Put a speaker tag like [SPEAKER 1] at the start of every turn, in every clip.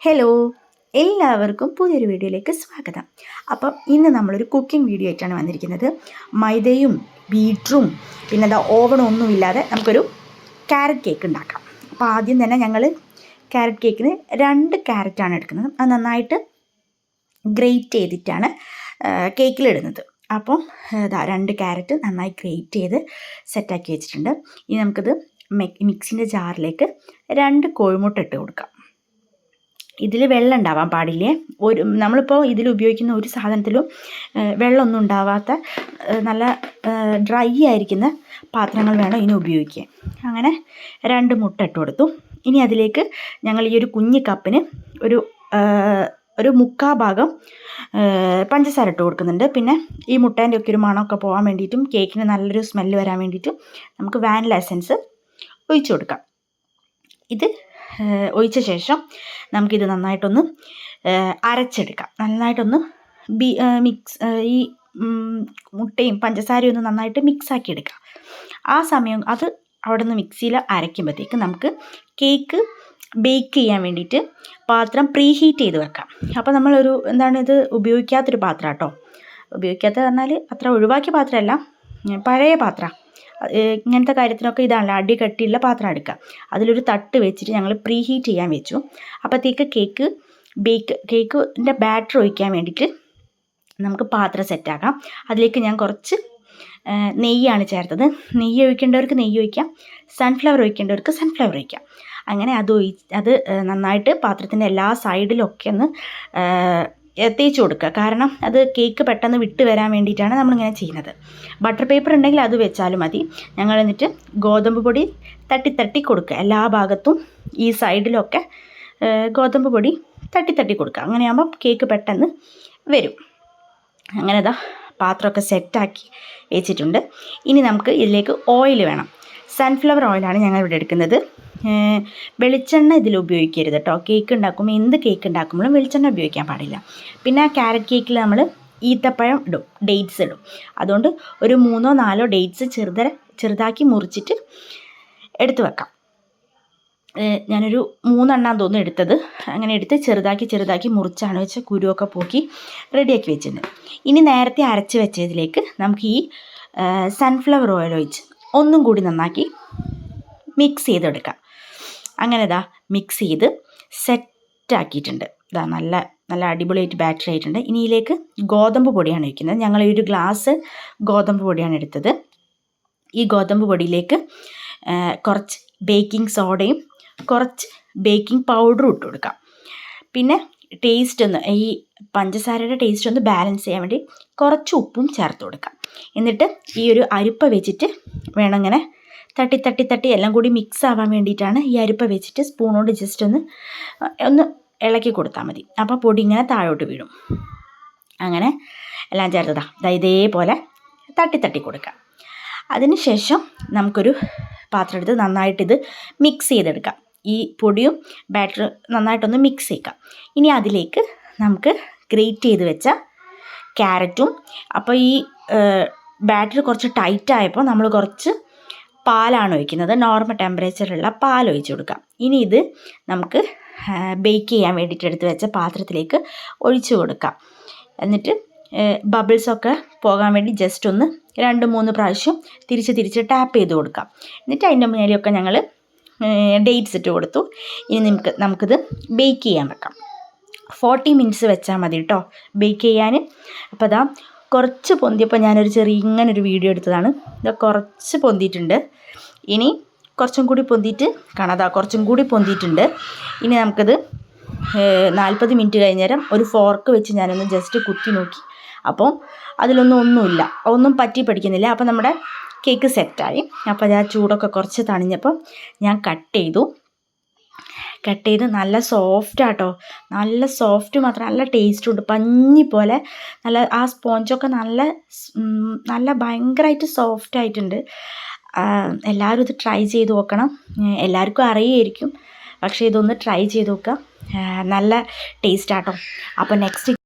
[SPEAKER 1] Hello, എല്ലാവർക്കും പുതിയൊരു വീഡിയോയിലേക്ക് സ്വാഗതം. അപ്പം ഇന്ന് നമ്മളൊരു കുക്കിംഗ് വീഡിയോ ആയിട്ടാണ് വന്നിരിക്കുന്നത്. മൈദയും ബീറ്ററും പിന്നെ ഓവണൊന്നുമില്ലാതെ നമുക്കൊരു ക്യാരറ്റ് കേക്ക് ഉണ്ടാക്കാം. അപ്പോൾ ആദ്യം തന്നെ ഞങ്ങൾ ക്യാരറ്റ് കേക്കിന് 2 ക്യാരറ്റാണ് എടുക്കുന്നത്. അത് നന്നായിട്ട് ഗ്രേറ്റ് ചെയ്തിട്ടാണ് കേക്കിലിടുന്നത്. അപ്പം 2 ക്യാരറ്റ് നന്നായി ഗ്രേറ്റ് ചെയ്ത് സെറ്റാക്കി വെച്ചിട്ടുണ്ട്. ഇനി നമുക്കിത് മിക്സിൻ്റെ ജാറിലേക്ക് 2 കോഴിമുട്ട ഇട്ട് കൊടുക്കാം. ഇതിൽ വെള്ളം ഉണ്ടാവാൻ പാടില്ലേ. നമ്മളിപ്പോൾ ഇതിൽ ഉപയോഗിക്കുന്ന ഒരു സാധനത്തിലും വെള്ളമൊന്നും ഉണ്ടാവാത്ത നല്ല ഡ്രൈ ആയിരിക്കുന്ന പാത്രങ്ങൾ വേണം ഇതിന് ഉപയോഗിക്കാൻ. അങ്ങനെ 2 മുട്ട ഇട്ട് കൊടുത്തു. ഇനി അതിലേക്ക് ഞങ്ങൾ ഈ ഒരു കുഞ്ഞി കപ്പിന് ഒരു 1/4 ഭാഗം പഞ്ചസാര ഇട്ട് കൊടുക്കുന്നുണ്ട്. പിന്നെ ഈ മുട്ടേൻ്റെ ഒക്കെ ഒരു മണമൊക്കെ പോകാൻ വേണ്ടിയിട്ടും കേക്കിന് നല്ലൊരു സ്മെല്ല് വരാൻ വേണ്ടിയിട്ടും നമുക്ക് വാനില എസൻസ് ഒഴിച്ചു കൊടുക്കാം. ഇത് ഒഴിച്ച ശേഷം നമുക്കിത് നന്നായിട്ടൊന്ന് അരച്ചെടുക്കാം. നന്നായിട്ടൊന്ന് ഈ മുട്ടയും പഞ്ചസാരയും ഒന്ന് നന്നായിട്ട് മിക്സാക്കി എടുക്കാം. ആ സമയം അത് അവിടെ നിന്ന് മിക്സിയിൽ അരയ്ക്കുമ്പോഴത്തേക്ക് നമുക്ക് കേക്ക് ബേക്ക് ചെയ്യാൻ വേണ്ടിയിട്ട് പാത്രം പ്രീ ഹീറ്റ് ചെയ്ത് വെക്കാം. അപ്പോൾ നമ്മളൊരു ഇത് ഉപയോഗിക്കാത്തൊരു പാത്രം കേട്ടോ. ഉപയോഗിക്കാത്ത പറഞ്ഞാൽ അത്ര ഒഴിവാക്കിയ പാത്രമല്ല, പഴയ പാത്രം. ഇങ്ങനത്തെ കാര്യത്തിനൊക്കെ ഇതാണല്ലോ, അടി കട്ടിയുള്ള പാത്രം എടുക്കുക. അതിലൊരു തട്ട് വെച്ചിട്ട് ഞങ്ങൾ പ്രീ ഹീറ്റ് ചെയ്യാൻ വെച്ചു. അപ്പോഴത്തേക്ക് കേക്കിൻ്റെ ബാറ്റർ ഒഴിക്കാൻ വേണ്ടിയിട്ട് നമുക്ക് പാത്രം സെറ്റാക്കാം. അതിലേക്ക് ഞാൻ കുറച്ച് നെയ്യാണ് ചേർത്തത്. നെയ്യ് ഒഴിക്കേണ്ടവർക്ക് നെയ്യ് ഒഴിക്കാം, സൺഫ്ലവർ ഒഴിക്കേണ്ടവർക്ക് സൺഫ്ലവർ ഒഴിക്കാം. അങ്ങനെ അത് നന്നായിട്ട് പാത്രത്തിൻ്റെ എല്ലാ സൈഡിലൊക്കെ ഒന്ന് തേച്ച് കൊടുക്കുക. കാരണം അത് കേക്ക് പെട്ടെന്ന് വിട്ട് വരാൻ വേണ്ടിയിട്ടാണ് നമ്മളിങ്ങനെ ചെയ്യുന്നത്. ബട്ടർ പേപ്പർ ഉണ്ടെങ്കിൽ അത് വെച്ചാലും മതി. ഞങ്ങൾ എന്നിട്ട് ഗോതമ്പ് പൊടി തട്ടി കൊടുക്കുക. എല്ലാ ഭാഗത്തും ഈ സൈഡിലൊക്കെ ഗോതമ്പ് പൊടി തട്ടി കൊടുക്കുക. അങ്ങനെയാകുമ്പോൾ കേക്ക് പെട്ടെന്ന് വരും. അങ്ങനെ പാത്രമൊക്കെ സെറ്റാക്കി വെച്ചിട്ടുണ്ട്. ഇനി നമുക്ക് ഇതിലേക്ക് ഓയിൽ വേണം. സൺഫ്ലവർ ഓയിലാണ് ഞങ്ങൾ ഇവിടെ എടുക്കുന്നത്. വെളിച്ചെണ്ണ ഇതിൽ ഉപയോഗിക്കരുത് കേട്ടോ. കേക്ക് ഉണ്ടാക്കുമ്പോൾ എന്ത് കേക്ക് ഉണ്ടാക്കുമ്പോഴും വെളിച്ചെണ്ണ ഉപയോഗിക്കാൻ പാടില്ല. പിന്നെ ആ ക്യാരറ്റ് കേക്കിൽ നമ്മൾ ഈത്തപ്പഴം ഇടും, ഡേറ്റ്സ് ഇടും. അതുകൊണ്ട് ഒരു 3-4 ഡേറ്റ്സ് ചെറുതാക്കി മുറിച്ചിട്ട് എടുത്ത് വെക്കാം. ഞാനൊരു 3 എണ്ണം തോന്നുന്നു എടുത്തത്. അങ്ങനെ എടുത്ത് ചെറുതാക്കി മുറിച്ചാണ് വെച്ച് കുരുവൊക്കെ പോക്കി റെഡിയാക്കി വെച്ചിട്ടുണ്ട്. ഇനി നേരത്തെ അരച്ച് വെച്ചതിലേക്ക് നമുക്ക് ഈ സൺഫ്ലവർ ഓയിൽ ഒഴിച്ച് ഒന്നും കൂടി നന്നാക്കി മിക്സ് ചെയ്തെടുക്കാം. അങ്ങനെ മിക്സ് ചെയ്ത് സെറ്റാക്കിയിട്ടുണ്ട്. നല്ല നല്ല അടിപൊളിയായിട്ട് ബാറ്റർ ആയിട്ടുണ്ട്. ഇനി ഇതിലേക്ക് ഗോതമ്പ് പൊടിയാണ് ഒഴിക്കുന്നത്. ഞങ്ങൾ ഒരു ഗ്ലാസ് ഗോതമ്പ് പൊടിയാണ് എടുത്തത്. ഈ ഗോതമ്പ് പൊടിയിലേക്ക് കുറച്ച് ബേക്കിംഗ് സോഡയും കുറച്ച് ബേക്കിംഗ് പൗഡറും ഇട്ട് കൊടുക്കാം. പിന്നെ ഈ പഞ്ചസാരയുടെ ടേസ്റ്റ് ഒന്ന് ബാലൻസ് ചെയ്യാൻ വേണ്ടി കുറച്ച് ഉപ്പും ചേർത്ത് കൊടുക്കാം. എന്നിട്ട് ഈ ഒരു അരിപ്പ വെച്ചിട്ട് വേണം ഇങ്ങനെ തട്ടി എല്ലാം കൂടി മിക്സ് ആവാൻ വേണ്ടിയിട്ടാണ് ഈ അരിപ്പ വെച്ചിട്ട് സ്പൂൺ കൊണ്ട് ജസ്റ്റ് ഒന്ന് ഇളക്കി കൊടുത്താൽ മതി. അപ്പോൾ പൊടി ഇങ്ങനെ താഴോട്ട് വീഴും. അങ്ങനെ എല്ലാം ചേർത്തതാ ഇതേപോലെ തട്ടി കൊടുക്കാം. അതിന് ശേഷം നമുക്കൊരു പാത്രം എടുത്ത് നന്നായിട്ടിത് മിക്സ് ചെയ്തെടുക്കാം. ഈ പൊടിയും ബാറ്റർ നന്നായിട്ടൊന്ന് മിക്സ് ചെയ്യാം. ഇനി അതിലേക്ക് നമുക്ക് ഗ്രേറ്റ് ചെയ്ത് വെച്ച ക്യാരറ്റും, അപ്പോൾ ഈ ബാറ്റർ കുറച്ച് ടൈറ്റായപ്പോൾ നമ്മൾ കുറച്ച് പാലാണ് ഒഴിക്കുന്നത്. നോർമൽ ടെമ്പറേച്ചറിലുള്ള പാൽ ഒഴിച്ച് കൊടുക്കാം. ഇനി ഇത് നമുക്ക് ബേക്ക് ചെയ്യാൻ വേണ്ടിയിട്ട് എടുത്ത് വെച്ച പാത്രത്തിലേക്ക് ഒഴിച്ച് കൊടുക്കാം. എന്നിട്ട് ബബിൾസൊക്കെ പോകാൻ വേണ്ടി ജസ്റ്റ് ഒന്ന് 2-3 പ്രാവശ്യം തിരിച്ച് ടാപ്പ് ചെയ്ത് കൊടുക്കാം. എന്നിട്ട് അതിൻ്റെ മേലെയൊക്കെ ഞങ്ങൾ ഡേറ്റ്സ് ഇട്ട് കൊടുത്തു. ഇനി നമുക്കിത് ബേക്ക് ചെയ്യാൻ വെക്കാം. 40 മിനിറ്റ്സ് വെച്ചാൽ മതി കേട്ടോ ബേക്ക് ചെയ്യാൻ. അപ്പോൾ കുറച്ച് പൊന്തിയപ്പോൾ ഞാനൊരു ഇങ്ങനൊരു വീഡിയോ എടുത്തതാണ്. കുറച്ച് പൊന്തിയിട്ടുണ്ട്. ഇനി കുറച്ചും കൂടി പൊന്തിയിട്ട് കാണാം. കുറച്ചും കൂടി പൊന്തിയിട്ടുണ്ട്. ഇനി നമുക്കത് 40 മിനിറ്റ് കഴിഞ്ഞേരം ഒരു ഫോർക്ക് വെച്ച് ഞാനൊന്ന് ജസ്റ്റ് കുത്തി നോക്കി. അപ്പോൾ ഒന്നുമില്ല, ഒന്നും പറ്റി പഠിക്കുന്നില്ല. അപ്പോൾ നമ്മുടെ കേക്ക് സെറ്റായി. അപ്പോൾ ചൂടൊക്കെ കുറച്ച് തണിഞ്ഞപ്പോൾ ഞാൻ കട്ട് ചെയ്ത് നല്ല സോഫ്റ്റാട്ടോ. നല്ല സോഫ്റ്റ് മാത്രം നല്ല ടേസ്റ്റുണ്ട്. പഞ്ഞി പോലെ നല്ല ആ സ്പോഞ്ചൊക്കെ നല്ല ഭയങ്കരമായിട്ട് സോഫ്റ്റ് ആയിട്ടുണ്ട്. എല്ലാവരും ഇത് ട്രൈ ചെയ്ത് നോക്കണം. എല്ലാവർക്കും അറിയായിരിക്കും, പക്ഷേ ഇതൊന്ന് ട്രൈ ചെയ്ത് നോക്കുക. നല്ല ടേസ്റ്റാട്ടോ. അപ്പോൾ നെക്സ്റ്റ്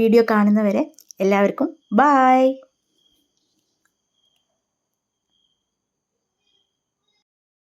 [SPEAKER 1] വീഡിയോ കാണുന്നവരെ എല്ലാവർക്കും ബായ്.